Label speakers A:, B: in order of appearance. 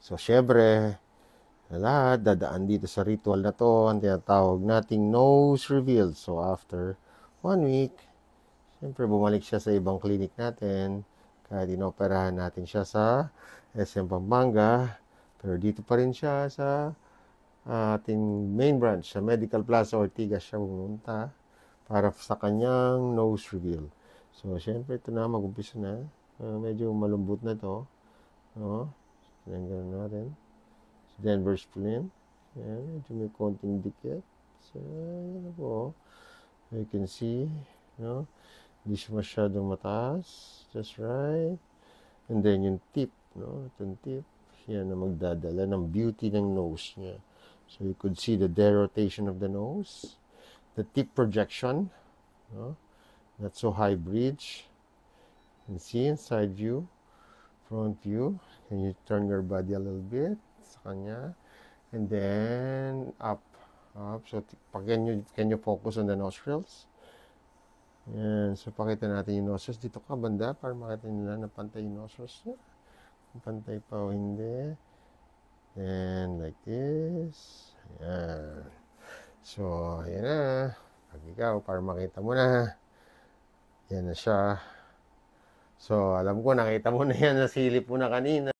A: So, syempre, lahat dadaan dito sa ritual na to, ang tinatawag nating nose reveal. So, after 1 week, syempre, bumalik siya sa ibang clinic natin. Kaya dinoperahan natin siya sa SM Pampanga. Pero dito pa rin siya sa ating main branch, sa Medical Plaza Ortigas siya pumunta para sa kanyang nose reveal. So, syempre, ito na, mag-umpisa na. Medyo malambot na to. No? Ganyan natin. Denver spleen. Ayan, medyo may konting dikit. So, yan po. You can see, no? Hindi siya masyadong mataas. Just right. And then yung tip, no? Itong tip, yan na magdadala ng beauty ng nose niya. So, you could see the derotation of the nose. The tip projection, no? Not so high bridge. You can see inside view, front view. Can you turn your body a little bit sa kanya? And then up. So, can you focus on the nostrils? Yan. So, pakita natin yung nostrils. Dito ka banda para makita nila na pantay yung nostrils niya. Pantay pa o hindi. And like this. Yan. So, yan na. Pag ikaw, para makita mo na. Yan na siya. So, alam ko, nakita mo na yan. Nasilip mo na kanina.